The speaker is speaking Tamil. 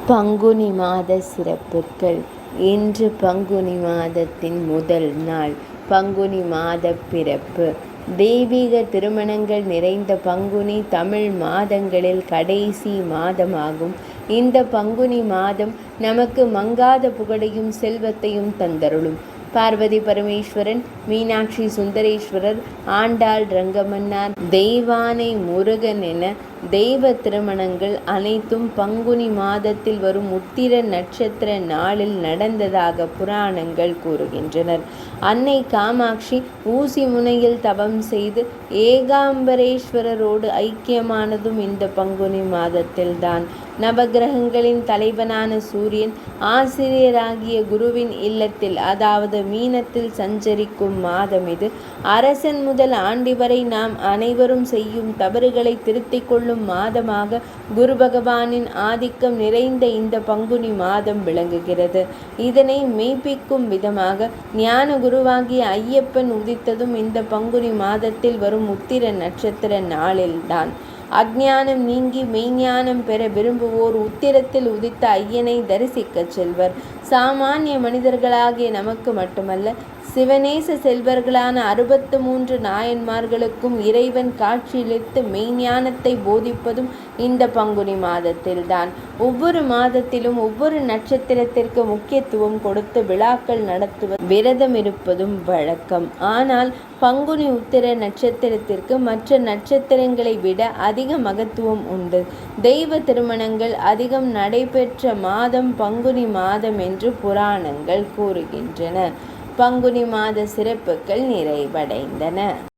பங்குனி மாத சிறப்புகள். இன்று பங்குனி மாதத்தின் முதல் நாள். பங்குனி மாத பிறப்பு. தெய்வீக திருமணங்கள் நிறைந்த பங்குனி தமிழ் மாதங்களில் கடைசி மாதமாகும். இந்த பங்குனி மாதம் நமக்கு மங்காத புகழையும் செல்வத்தையும் தந்தருளும். பார்வதி பரமேஸ்வரன், மீனாட்சி சுந்தரேஸ்வரர், ஆண்டாள் ரங்கமன்னார், தெய்வானை முருகன் என தெய்வ திருமணங்கள் அனைத்தும் பங்குனி மாதத்தில் வரும் உத்திர நட்சத்திர நாளில் நடந்ததாக புராணங்கள் கூறுகின்றனர். அன்னை காமாட்சி ஊசி முனையில் தவம் செய்து ஏகாம்பரேஸ்வரரோடு ஐக்கியமானதும் இந்த பங்குனி மாதத்தில்தான். நவகிரகங்களின் தலைவனான சூரியன் ஆசிரியராகிய குருவின் இல்லத்தில், அதாவது மீனத்தில் சஞ்சரிக்கும் மாதம் இது. அரசன் முதல் ஆண்டி வரை நாம் அனைவரும் செய்யும் தவறுகளை திருத்திக் கொள்ளும் மாதமாக குரு பகவானின் ஆதிக்கம் நிறைந்த இந்த பங்குனி மாதம் விளங்குகிறது. இதனை மெய்ப்பிக்கும் விதமாக ஞான குருவாகிய ஐயப்பன் உதித்ததும் இந்த பங்குனி மாதத்தில் வரும் உத்திர நட்சத்திர நாளில்தான். அஞ்ஞானம் நீங்கி மெய்ஞானம் பெற விரும்புவோர் உத்திரத்தில் உதித்த ஐயனை தரிசிக்கச் செல்வர். சாமானிய மனிதர்களாகிய நமக்கு மட்டுமல்ல, சிவநேச செல்வர்களான 63 நாயன்மார்களுக்கும் இறைவன் காட்சியளித்து மெய்ஞானத்தை போதிப்பதும் இந்த பங்குனி மாதத்தில்தான். ஒவ்வொரு மாதத்திலும் ஒவ்வொரு நட்சத்திரத்திற்கு முக்கியத்துவம் கொடுத்து விழாக்கள் நடத்துவது, விரதம் இருப்பதும் வழக்கம். ஆனால் பங்குனி உத்திர நட்சத்திரத்திற்கு மற்ற நட்சத்திரங்களை விட அதிக மகத்துவம் உண்டு. தெய்வ திருமணங்கள் அதிகம் நடைபெற்ற மாதம் பங்குனி மாதம் என்று புராணங்கள் கூறுகின்றன. பங்குனி மாத சிறப்புகள் நிறைவடைந்தன.